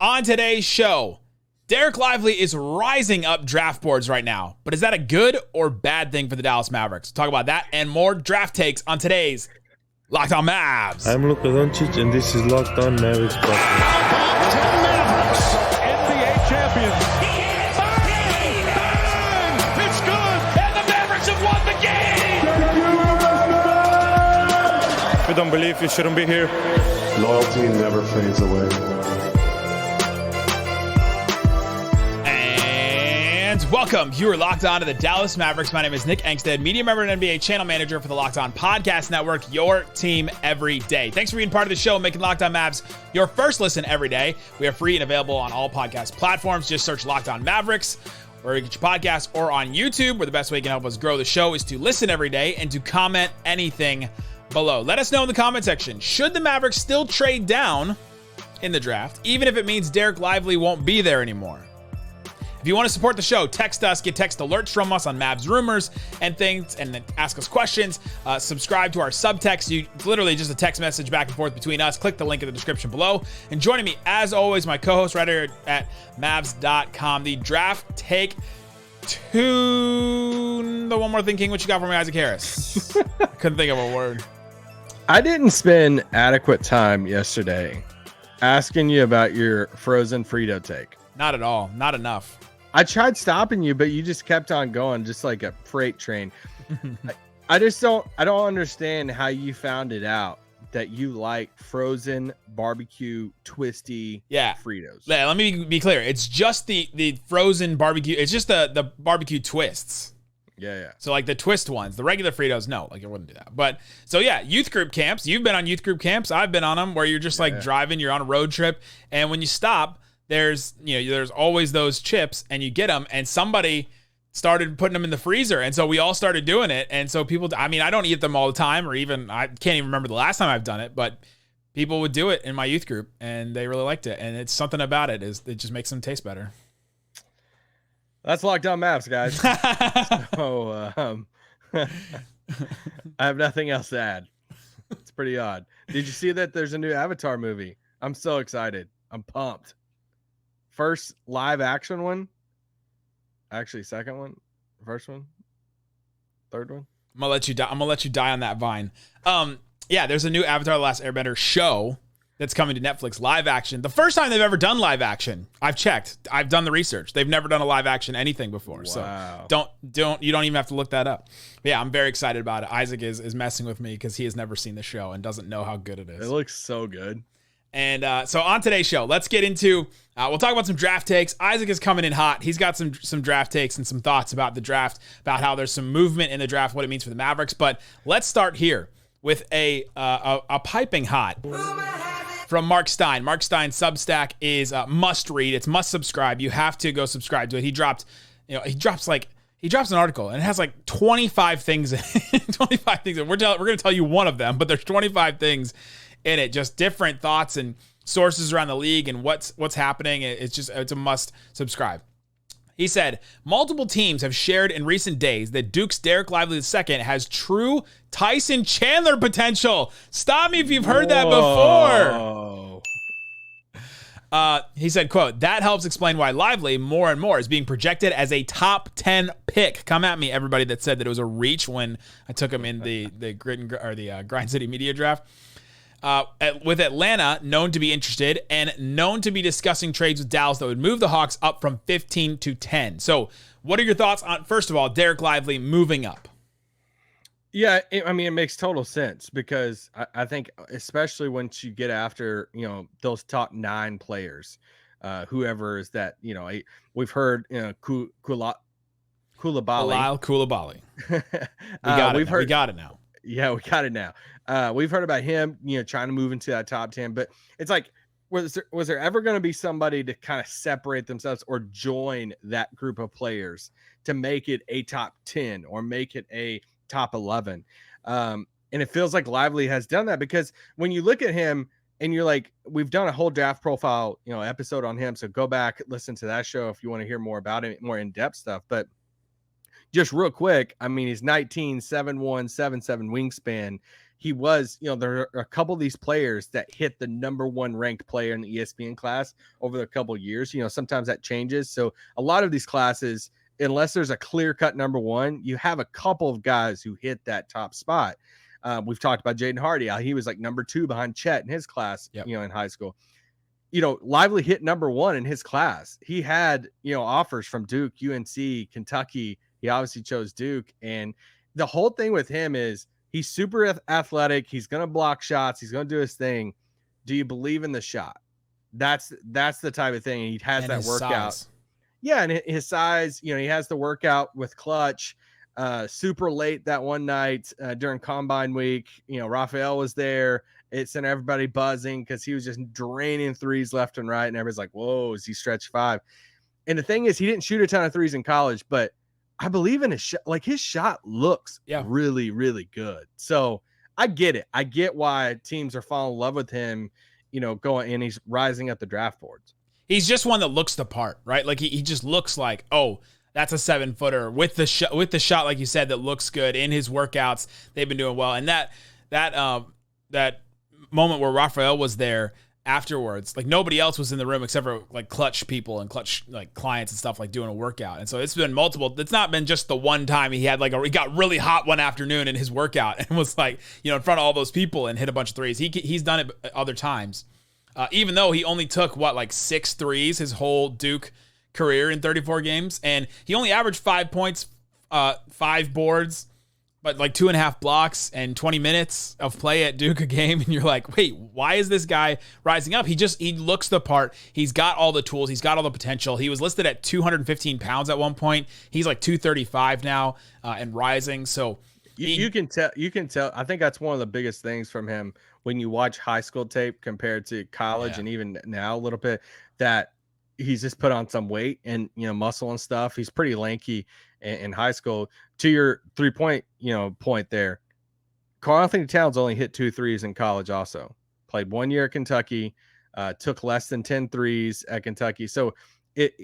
On today's show, Dereck Lively is rising up draft boards right now, but is that a good or bad thing for the Dallas Mavericks? We'll talk about that and more draft takes on today's Locked On Mavs. I'm Luka Doncic, and this is Locked On Mavericks podcast. 10 Mavericks, NBA champions. Bang! It's good, and the Mavericks have won the game. If you don't believe, you shouldn't be here. Loyalty never fades away. Welcome. You are locked on to the Dallas Mavericks. My name is Nick Angstadt, media member and NBA channel manager for the Locked On Podcast Network, your team every day. Thanks for being part of the show and making Locked On Mavs your first listen every day. We are free and available on all podcast platforms. Just search Locked On Mavericks where you get your podcasts, or on YouTube, where the best way you can help us grow the show is to listen every day and to comment anything below. Let us know in the comment section, should the Mavericks still trade down in the draft, even if it means Dereck Lively won't be there anymore? If you want to support the show, text us, get text alerts from us on Mavs rumors and things, and then ask us questions. Subscribe to our subtext. It's literally just a text message back and forth between us. Click the link in the description below. And joining me, as always, my co-host right here at Mavs.com, the draft take to the One More Thing King. What you got for me, Isaac Harris? I couldn't think of a word. I didn't spend adequate time yesterday asking you about your frozen Frito take. Not at all. Not enough. I tried stopping you, but you just kept on going, just like a freight train. I don't understand how you found it out that you like frozen barbecue twisty Fritos. Yeah, let me be clear. It's just the frozen barbecue. It's just the barbecue twists. Yeah. So like the twist ones, the regular Fritos, no, like I wouldn't do that. But so yeah, youth group camps. You've been on youth group camps. I've been on them where you're just like driving, you're on a road trip, and when you stop, there's always those chips, and you get them, and somebody started putting them in the freezer, and so we all started doing it. And so people, I don't eat them all the time, or even I can't even remember the last time I've done it, but people would do it in my youth group, and they really liked it. And it's something about it is it just makes them taste better. That's Locked On Mavs, guys. So I have nothing else to add. It's pretty odd. Did you see that there's a new Avatar movie? I'm so excited. I'm pumped. First live action one. Actually, second one. First one. Third one. I'm gonna let you die on that vine. Yeah, there's a new Avatar: The Last Airbender show that's coming to Netflix, live action. The first time they've ever done live action. I've checked. I've done the research. They've never done a live action anything before. Wow. So you don't even have to look that up. But yeah, I'm very excited about it. Isaac is messing with me because he has never seen the show and doesn't know how good it is. It looks so good. And so on today's show, let's get into, we'll talk about some draft takes. Isaac is coming in hot. He's got some draft takes and some thoughts about the draft, about how there's some movement in the draft, what it means for the Mavericks. But let's start here with a piping hot from Mark Stein. Mark Stein's Substack is must read. It's must subscribe. You have to go subscribe to it. He drops an article, and it has like 25 things in it. 25 things. We're going to tell you one of them, but there's 25 things in it, just different thoughts and sources around the league and what's happening. It's a must subscribe. He said, multiple teams have shared in recent days that Duke's Dereck Lively II has true Tyson Chandler potential. Stop me if you've heard that before. He said, quote, that helps explain why Lively more and more is being projected as a top 10 pick. Come at me, everybody that said that it was a reach when I took him in the Grind City Media Draft. With Atlanta known to be interested and known to be discussing trades with Dallas that would move the Hawks up from 15 to 10. So what are your thoughts on, first of all, Dereck Lively moving up? Yeah, it makes total sense because I think especially once you get after, those top 9 players, whoever is that, we've heard, Koulibaly. We got it now. Yeah, we got it now. We've heard about him, trying to move into that top 10, but it's like, was there ever going to be somebody to kind of separate themselves or join that group of players to make it a top 10 or make it a top 11? And it feels like Lively has done that because when you look at him and you're like, we've done a whole draft profile, episode on him. So go back, listen to that show if you want to hear more about it, more in-depth stuff. But just real quick, he's 19, 7'1", 7'7" wingspan. he was, there are a couple of these players that hit the number one ranked player in the ESPN class over the couple of years. Sometimes that changes. So a lot of these classes, unless there's a clear cut number one, you have a couple of guys who hit that top spot. We've talked about Jaden Hardy. He was like number 2 behind Chet in his class, in high school. Lively hit number 1 in his class. He had, offers from Duke, UNC, Kentucky. He obviously chose Duke. And the whole thing with him is he's super athletic. He's going to block shots. He's going to do his thing. Do you believe in the shot? That's the type of thing. He has that workout. Size. Yeah. And his size, he has the workout with clutch. Super late that one night during combine week. Raphael was there. It sent everybody buzzing because he was just draining threes left and right. And everybody's like, whoa, is he stretch 5? And the thing is, he didn't shoot a ton of threes in college, but I believe in his shot. Like, his shot looks really, really good. So I get it. I get why teams are falling in love with him, going, and he's rising up the draft boards. He's just one that looks the part, right? Like he just looks like, oh, that's a 7-footer with the shot, like you said, that looks good in his workouts. They've been doing well. And that moment where Raphael was there afterwards, like nobody else was in the room except for like clutch people and clutch like clients and stuff, like doing a workout. And so it's been multiple. It's not been just the one time he had he got really hot one afternoon in his workout and was like, in front of all those people and hit a bunch of threes. He's done it other times, even though he only took 6 threes his whole Duke career in 34 games, and he only averaged 5 points, 5 boards, but 2.5 blocks and 20 minutes of play at Duke a game. And you're like, wait, why is this guy rising up? He looks the part. He's got all the tools. He's got all the potential. He was listed at 215 pounds at one point. He's 235 now and rising. So you can tell. I think that's one of the biggest things from him when you watch high school tape compared to college and even now a little bit, that he's just put on some weight and, muscle and stuff. He's pretty lanky in high school. To your 3-point, point there, Karl-Anthony Towns only hit 2 threes in college also. Played 1 year at Kentucky, took less than 10 threes at Kentucky. So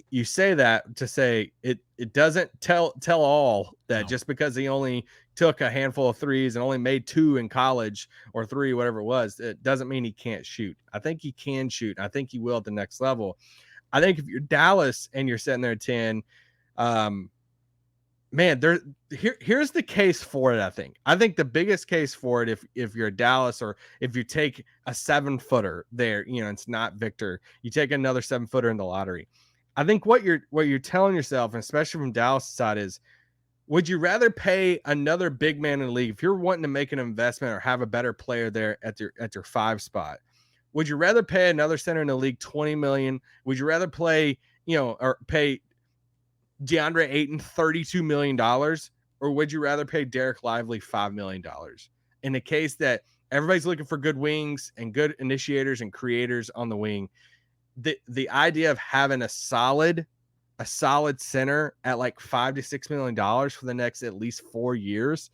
you say that to say it doesn't tell all that just because he only took a handful of threes and only made 2 in college or 3, whatever it was, it doesn't mean he can't shoot. I think he can shoot. I think he will at the next level. I think if you're Dallas and you're sitting there at 10, here's the case for it. I think the biggest case for it, if you're Dallas, or if you take a 7-footer there, it's not Victor, you take another 7-footer in the lottery. I think what you're telling yourself, and especially from Dallas' side, is, would you rather pay another big man in the league if you're wanting to make an investment or have a better player there at your 5 spot? Would you rather pay another center in the league $20 million? Would you rather play, or pay DeAndre Ayton $32 million? Or would you rather pay Dereck Lively $5 million? In the case that everybody's looking for good wings and good initiators and creators on the wing, the idea of having a solid center at $5 to $6 million for the next at least 4 years,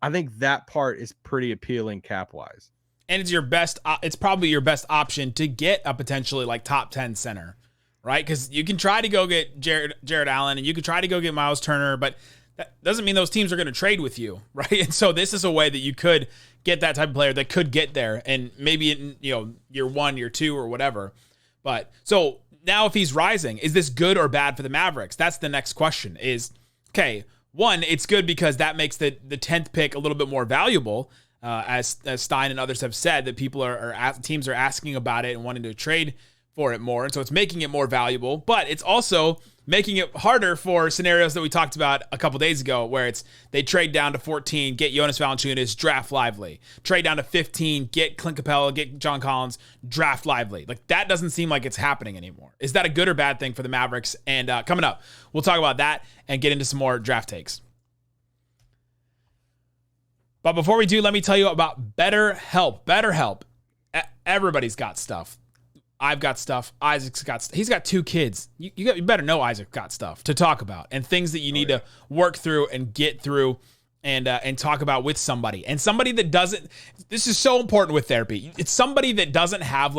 I think that part is pretty appealing cap wise. And it's probably your best option to get a potentially top 10 center, right? Because you can try to go get Jared Allen and you can try to go get Miles Turner, but that doesn't mean those teams are going to trade with you, right? And so this is a way that you could get that type of player that could get there, and maybe in year 1, year 2, or whatever. But so now, if he's rising, is this good or bad for the Mavericks? That's the next question. Is, okay, 1, it's good because that makes the 10th pick a little bit more valuable. As Stein and others have said, that teams are asking about it and wanting to trade for it more. And so it's making it more valuable, but it's also making it harder for scenarios that we talked about a couple days ago, where they trade down to 14, get Jonas Valanciunas, draft Lively. Trade down to 15, get Clint Capella, get John Collins, draft Lively. That doesn't seem like it's happening anymore. Is that a good or bad thing for the Mavericks? And coming up, we'll talk about that and get into some more draft takes. But before we do, let me tell you about BetterHelp. BetterHelp. Everybody's got stuff. I've got stuff. Isaac's got stuff. He's got 2 kids. You better know Isaac got stuff to talk about and things that you need to work through and get through and talk about with somebody. And somebody that doesn't, this is so important with therapy. It's somebody that doesn't have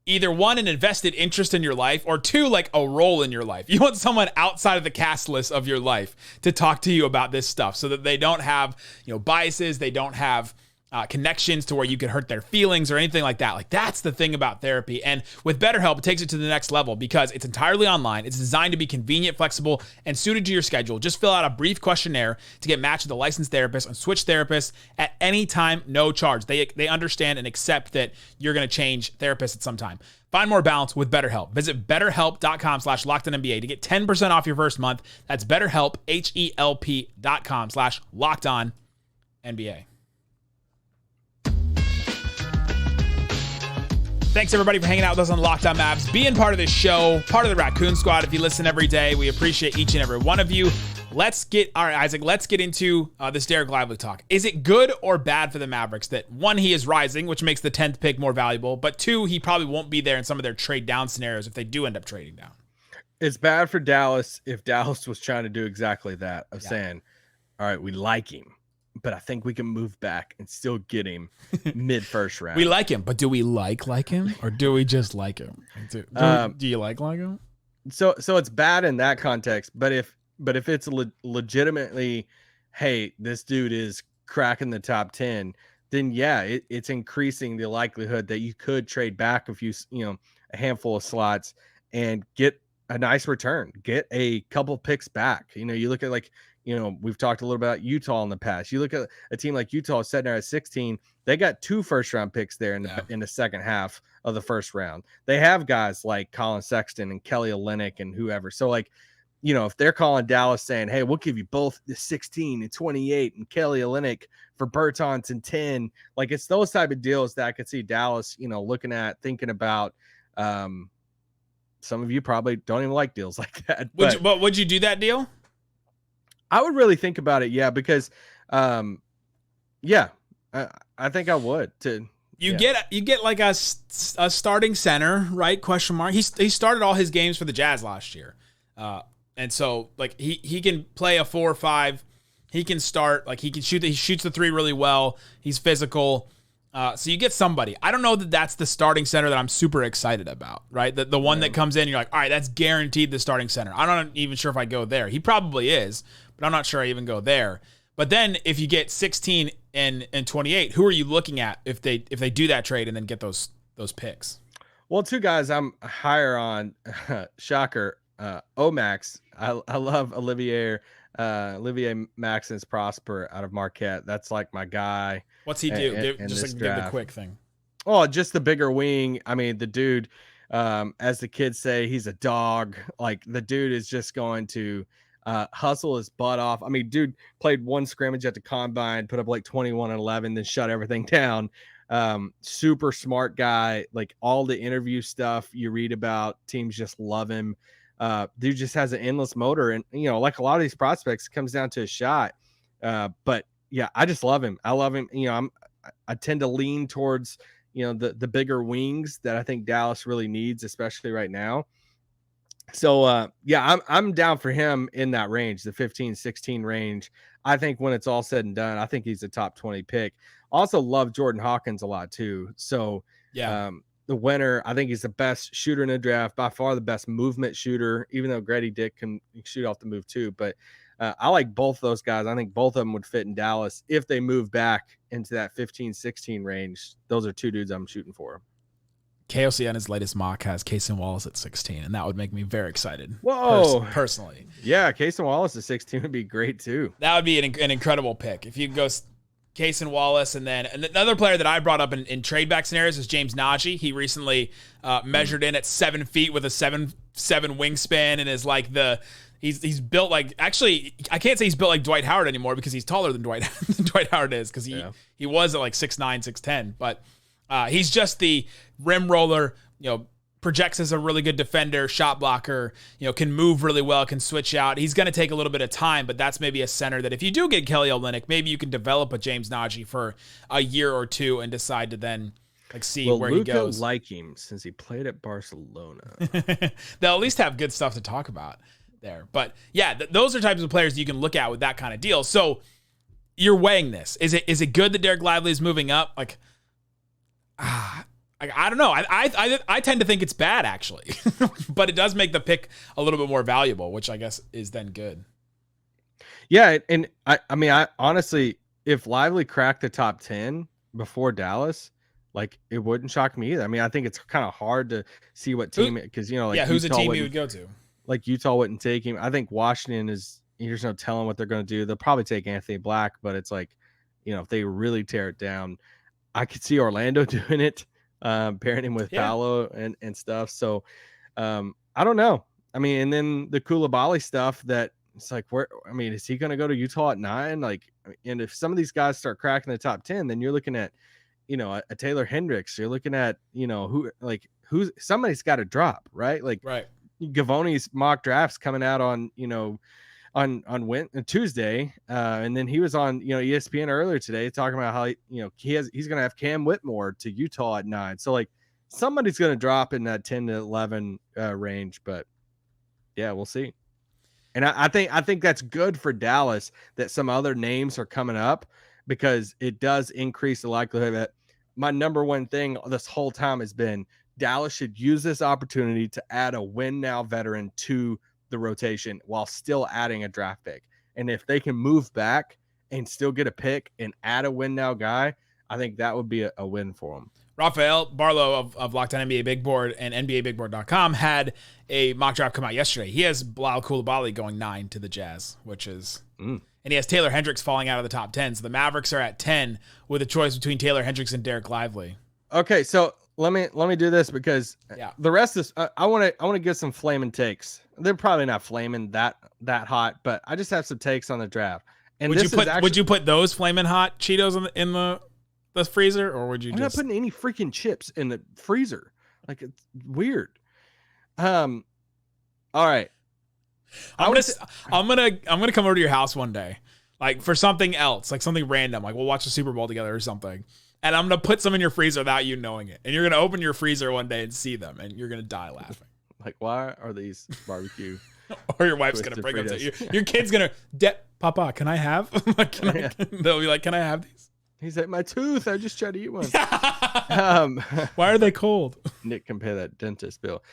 either 1, an invested interest in your life, or 2, a role in your life. You want someone outside of the cast list of your life to talk to you about this stuff, so that they don't have, biases. They don't have connections to where you could hurt their feelings or anything like that. Like, that's the thing about therapy. And with BetterHelp, it takes it to the next level because it's entirely online. It's designed to be convenient, flexible, and suited to your schedule. Just fill out a brief questionnaire to get matched with a licensed therapist and switch therapists at any time, no charge. They understand and accept that you're going to change therapists at some time. Find more balance with BetterHelp. Visit betterhelp.com/LockedOnNBA to get 10% off your first month. That's BetterHelp, HELP.com/LockedOnNBA. Thanks, everybody, for hanging out with us on Locked On Mavs, being part of this show, part of the Raccoon Squad. If you listen every day, we appreciate each and every one of you. All right, Isaac, let's get into this Dereck Lively talk. Is it good or bad for the Mavericks that, one, he is rising, which makes the 10th pick more valuable, but two, he probably won't be there in some of their trade down scenarios if they do end up trading down? It's bad for Dallas if Dallas was trying to do exactly that, of saying, all right, we like him, but I think we can move back and still get him mid first round. We like him, but do we like him, or do we just like him? Do you like him? So it's bad in that context, but if it's legitimately, hey, this dude is cracking the top 10, then yeah, it's increasing the likelihood that you could trade back a handful of slots and get a nice return, get a couple picks back. You look at we've talked a little about Utah in the past. You look at a team like Utah sitting there at 16, they got 2 first-round picks there in the second half of the first round. They have guys like Colin Sexton and Kelly Olynyk and whoever. So, if they're calling Dallas saying, hey, we'll give you both the 16 and 28 and Kelly Olynyk for Bertans and 10, it's those type of deals that I could see Dallas, looking at, thinking about. Some of you probably don't even like deals like that. Would you do that deal? I would really think about it, yeah, because, I think I would. You get like a starting center, right? Question mark. He started all his games for the Jazz last year, and so he can play a 4 or 5. He can start, he can shoot. He shoots the 3 really well. He's physical. So you get somebody. I don't know that that's the starting center that I'm super excited about, right? The one that comes in, you're like, all right, that's guaranteed the starting center. I'm not even sure if I go there. He probably is, but I'm not sure I even go there. But then if you get 16 and 28, who are you looking at if they do that trade and then get those picks? Well, 2 guys I'm higher on, shocker, Omax. I love Olivier Maxence Prosper out of Marquette. That's like my guy. What's he do? Give the quick thing. Oh, just the bigger wing. I mean, the dude, as the kids say, he's a dog. The dude is just going to hustle his butt off. I mean, dude played 1 scrimmage at the combine, put up 21 and 11, then shut everything down. Super smart guy. All the interview stuff you read about, teams just love him. Dude just has an endless motor, and like a lot of these prospects, it comes down to a shot. But yeah, I just love him. I love him. I tend to lean towards the bigger wings that I think Dallas really needs, especially right now. So I'm down for him in that range, the 15-16 range. I think when it's all said and done, I think he's a top 20 pick. Also love Jordan Hawkins a lot too. So the winner, I think he's the best shooter in the draft, by far the best movement shooter, even though Grady Dick can shoot off the move too. But I like both those guys. I think both of them would fit in Dallas if they move back into that 15-16 range. Those are 2 dudes I'm shooting for. KOC on his latest mock has Cason Wallace at 16, and that would make me very excited. Whoa. Personally. Yeah, Cason Wallace at 16 would be great too. That would be an incredible pick. If you go Cason Wallace, and then another player that I brought up in trade back scenarios is James Najee. He recently measured in at 7 feet with a 7'7" wingspan, and is he's built actually I can't say he's built like Dwight Howard anymore because he's taller than Dwight Howard is, because he was at 6'9", 6'10", but he's just the rim roller, projects as a really good defender, shot blocker, can move really well, can switch out. He's going to take a little bit of time, but that's maybe a center that if you do get Kelly Olynyk, maybe you can develop a James Najee for a year or 2 and decide to then see where Luka he goes. Like him since he played at Barcelona. They'll at least have good stuff to talk about there. But yeah, those are types of players you can look at with that kind of deal. So you're weighing this. Is it good that Dereck Lively is moving up? I don't know. I tend to think it's bad, actually. But it does make the pick a little bit more valuable, which I guess is then good. Yeah, and I mean, I honestly, if Lively cracked the top 10, before Dallas, like it wouldn't shock me either. I mean, I think it's kind of hard to see what team because like who's a Utah team you would go to? Like Utah wouldn't take him. I think Washington is. There's no telling what they're going to do. They'll probably take Anthony Black, but it's like, if they really tear it down, I could see Orlando doing it, pairing him with Paolo and stuff. So I don't know. I mean, and then the Koulibaly stuff that it's like, is he going to go to Utah at 9? Like, and if some of these guys start cracking the top 10, then you're looking at, a Taylor Hendricks. You're looking at, who's somebody's got to drop, right? Like, right. Gavoni's mock drafts coming out on, on Tuesday, and then he was on ESPN earlier today talking about how he's going to have Cam Whitmore to Utah at 9. So like somebody's going to drop in that 10 to 11 range, but yeah, we'll see. And I think that's good for Dallas that some other names are coming up because it does increase the likelihood that my number one thing this whole time has been Dallas should use this opportunity to add a win now veteran to the rotation while still adding a draft pick. And if they can move back and still get a pick and add a win now guy, I think that would be a win for them. Rafael Barlow of Locked On NBA Big Board and NBABigBoard.com had a mock draft come out yesterday. He has Bilal Coulibaly going 9 to the Jazz, which is, and he has Taylor Hendricks falling out of the top 10. So the Mavericks are at 10 with a choice between Taylor Hendricks and Dereck Lively. Okay, so let me do this because the rest is I want to get some flaming takes. They're probably not flaming that hot, but I just have some takes on the draft. And would you put those flaming hot Cheetos in the freezer, or would you? I'm not putting any freaking chips in the freezer. Like it's weird. All right. I'm gonna come over to your house one day, like for something else, like something random, like we'll watch the Super Bowl together or something. And I'm going to put some in your freezer without you knowing it. And you're going to open your freezer one day and see them. And you're going to die laughing. Like, why are these barbecue? Or your wife's going to bring them to you. Your kid's going to, Papa, can I have? They'll be like, can I have these? He's like, my tooth. I just tried to eat one. Why are they cold? Nick can pay that dentist bill.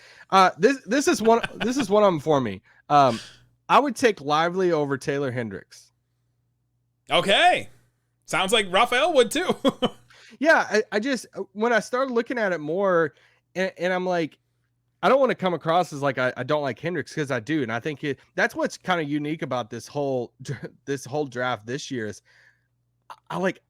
This is one of them for me. I would take Lively over Taylor Hendricks. Okay. Sounds like Rafael would too. Yeah, I just when I started looking at it more, and I'm like, I don't want to come across as like I don't like Hendricks because I do, and I think that's what's kind of unique about this whole draft this year is I like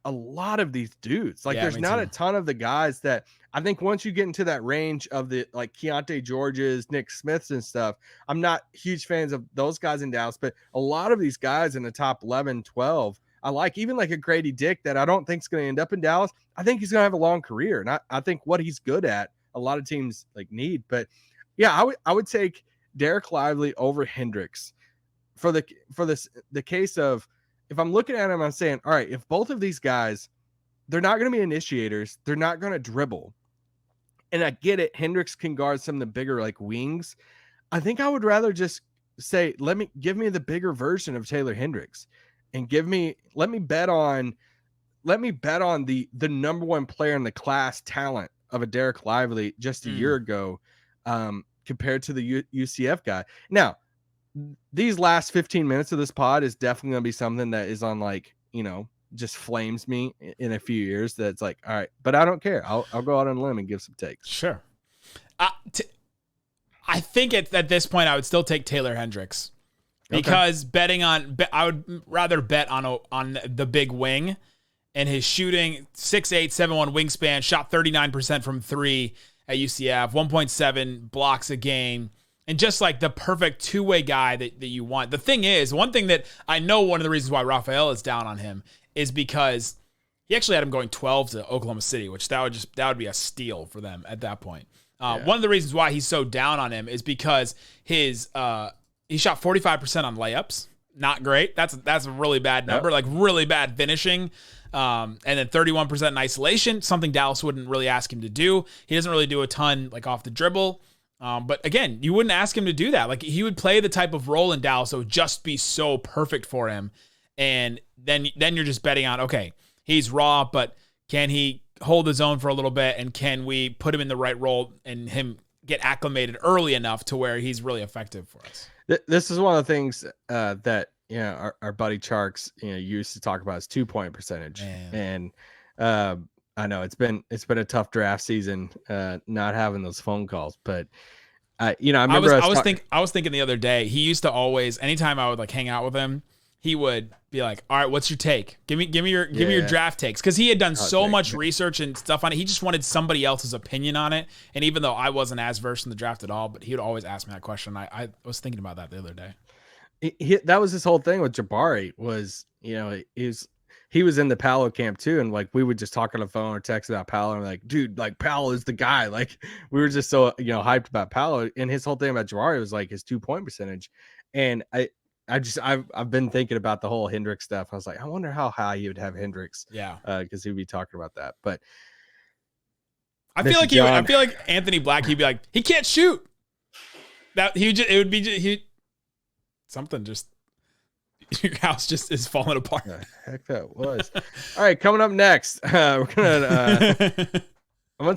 a lot of these dudes. Like, there's not a ton of the guys that I think once you get into that range of the like Keontae Georges, Nick Smiths and stuff, I'm not huge fans of those guys in Dallas, but a lot of these guys in the top 11, 12. I like even like a Grady Dick that I don't think is going to end up in Dallas. I think he's going to have a long career. And I think what he's good at, a lot of teams like need, but yeah, I would take Dereck Lively over Hendricks for the case of, if I'm looking at him, I'm saying, all right, if both of these guys, they're not going to be initiators. They're not going to dribble. And I get it. Hendricks can guard some of the bigger like wings. I think I would rather just say, give me the bigger version of Taylor Hendricks. And let me bet on the number one player in the class talent of a Dereck Lively just a year ago, compared to the UCF guy. Now, these last 15 minutes of this pod is definitely going to be something that is on like, just flames me in a few years. That's like, all right, but I don't care. I'll go out on a limb and give some takes. Sure. I think at this point I would still take Taylor Hendricks. Because I would rather bet on the big wing and his shooting 6'8", 7'1" wingspan, shot 39% from 3 at UCF, 1.7 blocks a game, and just like the perfect two-way guy that you want. The thing is, one thing that I know one of the reasons why Rafael is down on him is because he actually had him going 12 to Oklahoma City, which that would be a steal for them at that point. One of the reasons why he's so down on him is because he shot 45% on layups. Not great. That's a really bad number, like really bad finishing. And then 31% in isolation, something Dallas wouldn't really ask him to do. He doesn't really do a ton like off the dribble. But again, you wouldn't ask him to do that. Like he would play the type of role in Dallas that would just be so perfect for him. And then you're just betting on, okay, he's raw, but can he hold his own for a little bit? And can we put him in the right role and him get acclimated early enough to where he's really effective for us? This is one of the things that our buddy Charks used to talk about his 2-point percentage. Man. I know it's been a tough draft season, not having those phone calls, but I remember I was thinking the other day, he used to always, anytime I would like hang out with him, he would be like, all right, what's your take? Give me your draft takes. Cause he had done so much research and stuff on it. He just wanted somebody else's opinion on it. And even though I wasn't as versed in the draft at all, but he would always ask me that question. I was thinking about that the other day. That was his whole thing with Jabari was, he was in the Paolo camp too. And like, we would just talk on the phone or text about Paolo and like, dude, like Paolo is the guy. Like we were just so, hyped about Paolo, and his whole thing about Jabari was like his 2-point percentage. And I've been thinking about the whole Hendricks stuff. I was like, I wonder how high you would have Hendricks. Yeah. Cause he'd be talking about that, but I feel like Anthony Black, he'd be like, he can't shoot. That something just, your house just is falling apart. The heck that was. All right, coming up next, I'm gonna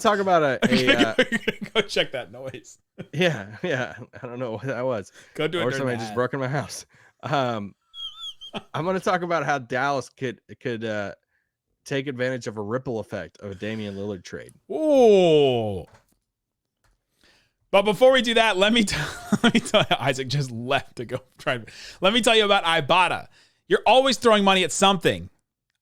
talk about go check that noise. Yeah, I don't know what that was. Go do it. Or somebody just broke in my house. I'm gonna talk about how Dallas could take advantage of a ripple effect of a Damian Lillard trade. Ooh. But before we do that, let me tell you, Isaac just left to go try. Let me tell you about Ibotta. You're always throwing money at something.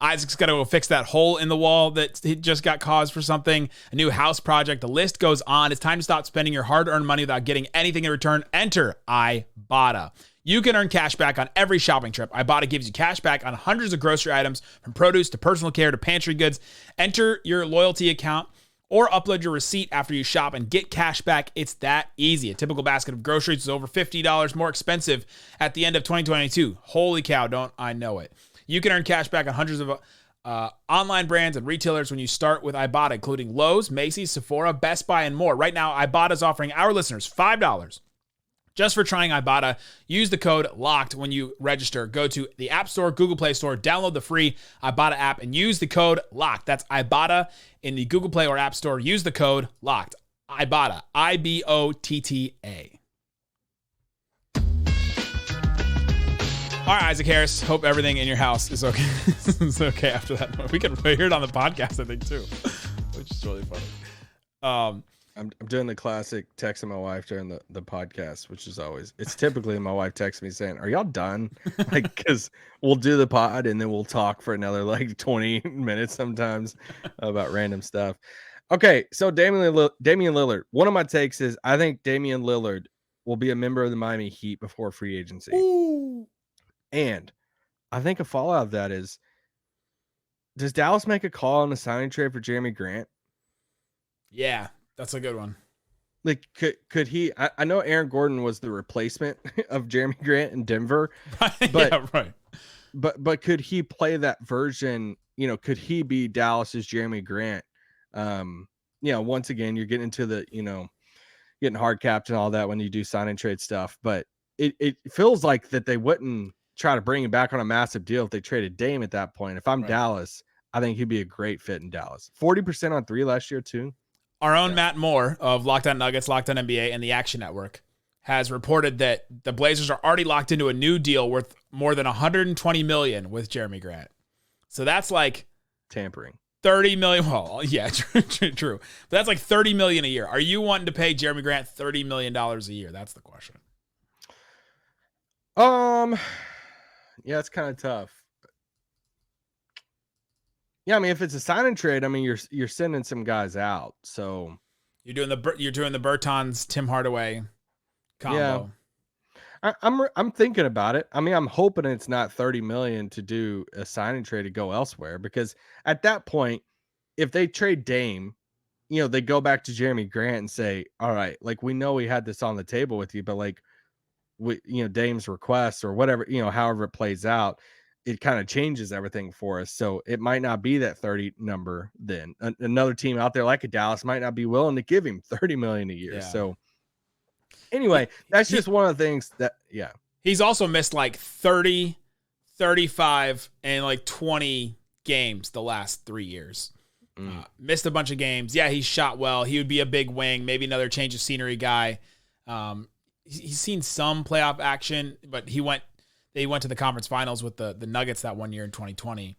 Isaac's got to go fix that hole in the wall that he just got caused for something, a new house project. The list goes on. It's time to stop spending your hard-earned money without getting anything in return. Enter Ibotta. You can earn cash back on every shopping trip. Ibotta gives you cash back on hundreds of grocery items, from produce to personal care to pantry goods. Enter your loyalty account or upload your receipt after you shop and get cash back. It's that easy. A typical basket of groceries is over $50 more expensive at the end of 2022. Holy cow, don't I know it. You can earn cash back on hundreds of online brands and retailers when you start with Ibotta, including Lowe's, Macy's, Sephora, Best Buy, and more. Right now, Ibotta is offering our listeners $5 just for trying Ibotta. Use the code LOCKED when you register. Go to the App Store, Google Play Store, download the free Ibotta app, and use the code LOCKED. That's Ibotta in the Google Play or App Store. Use the code LOCKED. Ibotta, IBOTTA. All right, Isaac Harris. Hope everything in your house is okay. It's okay after that. We can hear it on the podcast, I think, too, which is really funny. I'm doing the classic texting my wife during the podcast, which is always, it's typically my wife texts me saying, are y'all done? Like, because we'll do the pod and then we'll talk for another like 20 minutes sometimes about random stuff. Okay, so Damian Lillard. One of my takes is I think Damian Lillard will be a member of the Miami Heat before free agency. Ooh. And I think a fallout of that is, does Dallas make a call on the signing trade for Jeremy Grant? Yeah. That's a good one. Like, could he? I know Aaron Gordon was the replacement of Jeremy Grant in Denver, but yeah, right. But could he play that version? Could he be Dallas's Jeremy Grant? Once again, you're getting into the getting hard capped and all that when you do sign and trade stuff. But it feels like that they wouldn't try to bring him back on a massive deal if they traded Dame at that point. If I'm Dallas, I think he'd be a great fit in Dallas. 40% on 3 last year too. Our own Matt Moore of Locked On Nuggets, Locked On NBA, and the Action Network has reported that the Blazers are already locked into a new deal worth more than $120 million with Jeremy Grant. So that's like tampering. $30 million. Well, yeah, true. But that's like $30 million a year. Are you wanting to pay Jeremy Grant $30 million a year? That's the question. Yeah, it's kind of tough. Yeah, I mean, if it's a sign and trade, I mean, you're sending some guys out. So you're doing the Bertans, Tim Hardaway combo. Yeah, I'm thinking about it. I mean, I'm hoping it's not $30 million to do a sign and trade to go elsewhere, because at that point, if they trade Dame, they go back to Jeremy Grant and say, all right, like, we know we had this on the table with you, but like, Dame's request or whatever, however it plays out, it kind of changes everything for us. So it might not be that 30 number then. Another team out there like a Dallas might not be willing to give him $30 million a year. Yeah. So anyway, that's just one of the things that, yeah. He's also missed like 30, 35, and like 20 games the last 3 years. Missed a bunch of games. Yeah, he's shot well. He would be a big wing, maybe another change of scenery guy. He's seen some playoff action, but they went to the conference finals with the Nuggets that one year in 2020.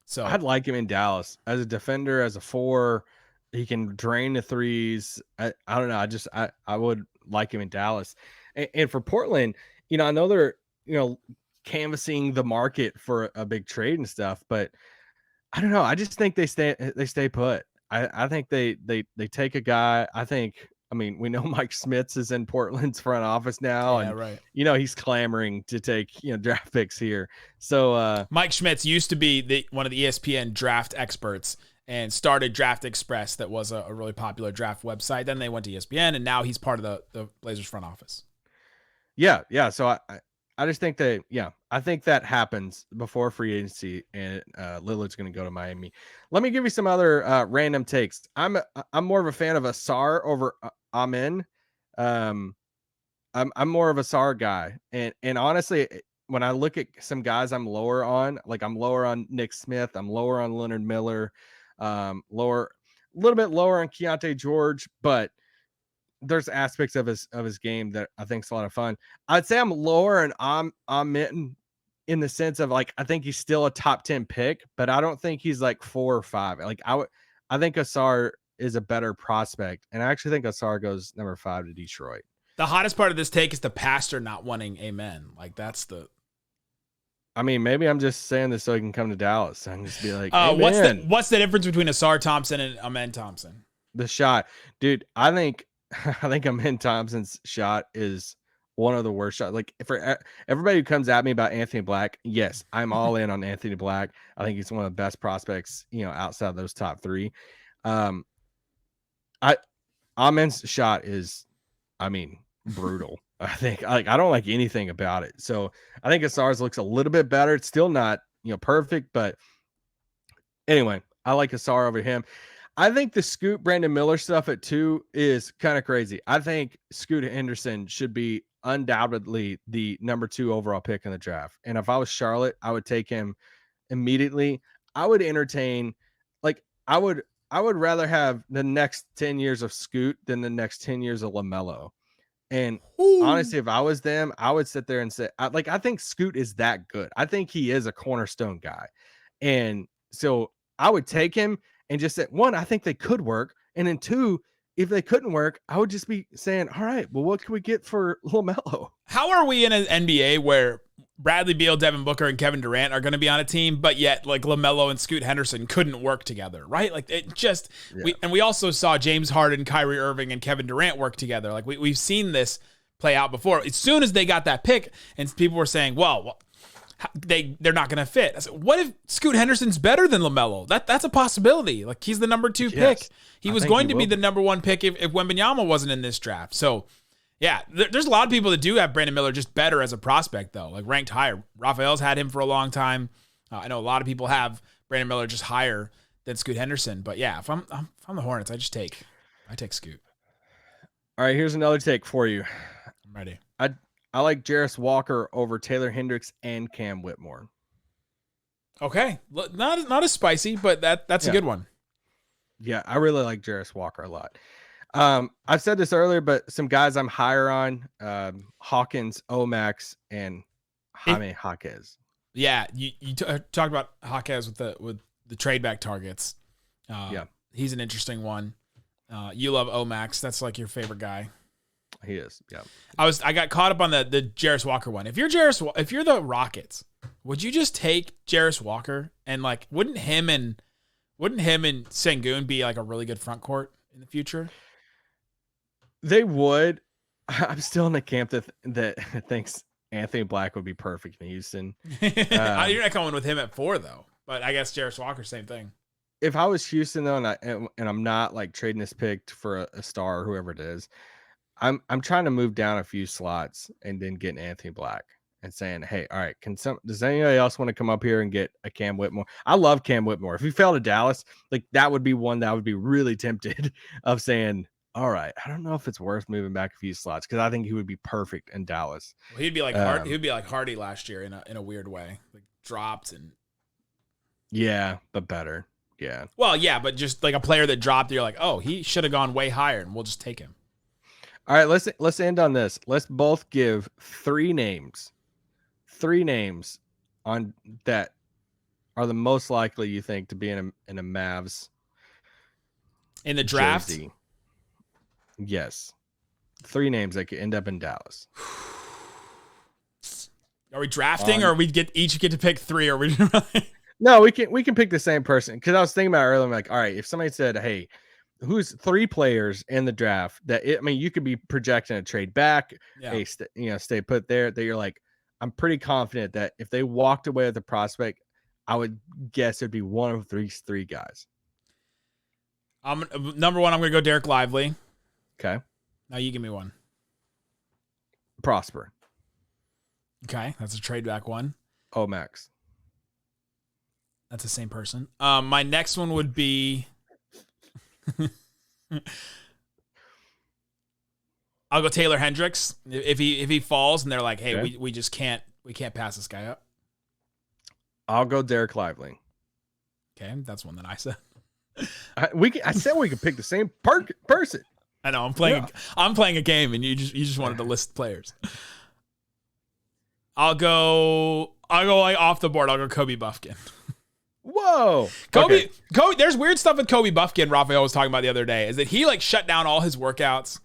So I'd like him in Dallas as a defender, as a four. He can drain the threes. I don't know. I would like him in Dallas. And for Portland, I know they're, canvassing the market for a big trade and stuff, but I don't know. I just think they stay put. I think they take a guy. I mean, we know Mike Smits is in Portland's front office now, yeah, and right. he's clamoring to take draft picks here. So Mike Schmitz used to be one of the ESPN draft experts and started Draft Express, that was a really popular draft website. Then they went to ESPN, and now he's part of the Blazers front office. yeah. So I just think I think that happens before free agency, and Lillard's going to go to Miami. Let me give you some other random takes. I'm more of a fan of Asar over Amen. I'm more of a Asar guy, and honestly, when I look at some guys, I'm lower on. Like, I'm lower on Nick Smith. I'm lower on Leonard Miller. A little bit lower on Keontae George, but there's aspects of his game that I think is a lot of fun. I'd say I'm lower and I'm in the sense of, like, I think he's still a top 10 pick, but I don't think he's like 4 or 5. Like, I think Asar is a better prospect, and I actually think Asar goes number 5 to Detroit. The hottest part of this take is the pastor not wanting amen. Like, that's the. I mean, maybe I'm just saying this so he can come to Dallas and just be like, hey, what's the difference between Asar Thompson and Amen Thompson? The shot, dude. I think Amen Thompson's shot is one of the worst shots. Like, for everybody who comes at me about Anthony Black, yes, I'm all in on Anthony Black. I think he's one of the best prospects, outside of those top 3. Amen's shot is, brutal. I think, I don't like anything about it. So I think Asar's looks a little bit better. It's still not, perfect, but anyway, I like Asar over him. I think the Scoot Brandon Miller stuff at 2 is kind of crazy. I think Scoot Henderson should be undoubtedly the number 2 overall pick in the draft. And if I was Charlotte, I would take him immediately. I would entertain, like, I would rather have the next 10 years of Scoot than the next 10 years of LaMelo. And honestly, if I was them, I would sit there and say, I think Scoot is that good. I think he is a cornerstone guy. And so I would take him and just say, 1, I think they could work. And then 2, if they couldn't work, I would just be saying, all right, well, what can we get for LaMelo? How are we in an NBA where Bradley Beal, Devin Booker, and Kevin Durant are going to be on a team, but yet, like, LaMelo and Scoot Henderson couldn't work together, right? Like, it just, we also saw James Harden, Kyrie Irving, and Kevin Durant work together. Like, we've seen this play out before. As soon as they got that pick, and people were saying, well they're not going to fit. I said, what if Scoot Henderson's better than LaMelo? That's a possibility. Like, he's the number 2 pick. He was going to be the number 1 pick if Wembanyama wasn't in this draft. So, yeah, there's a lot of people that do have Brandon Miller just better as a prospect, though, like ranked higher. Raphael's had him for a long time. I know a lot of people have Brandon Miller just higher than Scoot Henderson. But yeah, if I'm the Hornets, I take Scoot. All right, here's another take for you. I'm ready. I like Jarris Walker over Taylor Hendricks and Cam Whitmore. Okay, not as spicy, but that's a good one. Yeah, I really like Jarris Walker a lot. I've said this earlier, but some guys I'm higher on, Hawkins, Omax, and Jaime Jaquez. Yeah, you talked about Jaquez with the trade back targets. He's an interesting one. You love Omax. That's like your favorite guy. He is. Yeah. I got caught up on the Jarris Walker one. If you're the Rockets, would you just take Jarris Walker and, like, wouldn't him and Sengun be like a really good front court in the future? They would. I'm still in the camp that thinks Anthony Black would be perfect in Houston. You're not going with him at 4 though, but I guess Jarris Walker, same thing. If I was Houston though, and I'm not like trading this pick for a star or whoever it is, I'm trying to move down a few slots and then get Anthony Black and saying, hey, all right, does anybody else want to come up here and get a Cam Whitmore? I love Cam Whitmore. If he fell to Dallas, like, that would be one that I would be really tempted of saying, all right, I don't know if it's worth moving back a few slots, because I think he would be perfect in Dallas. Well, he'd be like Hardy last year in a weird way, like dropped and. Yeah, but better. Yeah. Well, yeah, but just like a player that dropped, you're like, oh, he should have gone way higher, and we'll just take him. All right, let's end on this. Let's both give 3 names on that are the most likely you think to be in a Mavs in the draft? jersey? Yes. 3 names that could end up in Dallas. Are we drafting, or we each get to pick 3? Or we? No, we can pick the same person. Because I was thinking about it earlier. I'm like, all right, if somebody said, "Hey, who's 3 players in the draft that you could be projecting a trade back, hey, stay put there," that you're like, I'm pretty confident that if they walked away with a prospect, I would guess it'd be one of these 3 guys. Number 1, I'm going to go Dereck Lively. Okay. Now you give me one. Prosper. Okay, that's a trade back one. Oh, Max. That's the same person. My next one would be I'll go Taylor Hendricks. If he falls and they're like, "Hey, okay. we just can't pass this guy up." I'll go Dereck Lively. Okay, that's one that I said. I said we could pick the same person. I know I'm playing a game, and you just wanted to list players. I'll go like off the board. I'll go Kobe Buffkin. Whoa. Kobe, there's weird stuff with Kobe Buffkin, Raphael was talking about the other day, is that he like shut down all his workouts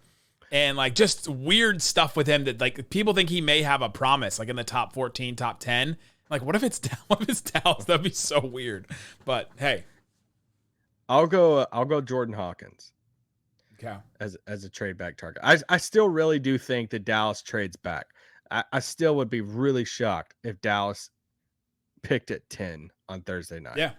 and like just weird stuff with him that like people think he may have a promise like in the top 14, top 10. Like what if it's Dallas? That'd be so weird. But hey. I'll go Jordan Hawkins. Okay. As a trade back target. I still really do think that Dallas trades back. I still would be really shocked if Dallas picked at 10 on Thursday night. Yeah.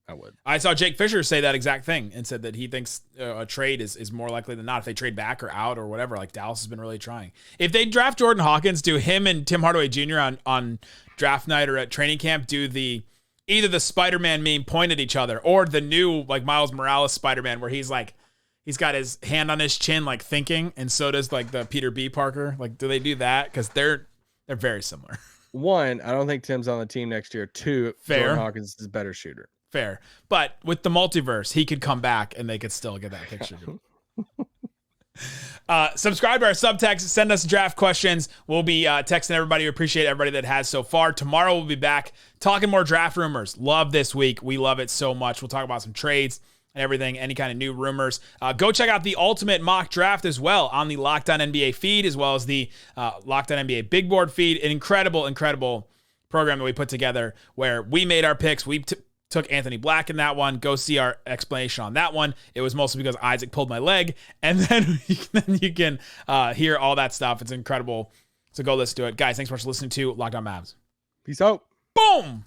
I would. I saw Jake Fisher say that exact thing and said that he thinks a trade is more likely than not if they trade back or out or whatever. Like Dallas has been really trying. If they draft Jordan Hawkins, do him and Tim Hardaway Jr. on draft night or at training camp, do either the Spider-Man meme point at each other or the new like Miles Morales Spider-Man where he's got his hand on his chin like thinking, and so does like the Peter B. Parker. Like, do they do that? Because they're very similar. 1, I don't think Tim's on the team next year. 2, fair. Jordan Hawkins is a better shooter. Fair. But with the multiverse, he could come back and they could still get that picture. Subscribe to our subtext. Send us draft questions. We'll be texting everybody. We appreciate everybody that has so far. Tomorrow we'll be back talking more draft rumors. Love this week. We love it so much. We'll talk about some trades and everything, any kind of new rumors. Go check out the ultimate mock draft as well on the Locked On NBA feed, as well as the Locked On NBA Big Board feed. An incredible program that we put together where we made our picks. We took Anthony Black in that one. Go see our explanation on that one. It was mostly because Isaac pulled my leg, and then you can hear all that stuff. It's incredible. So go listen to it. Guys, thanks so much for listening to Locked On Mavs. Peace out. Boom!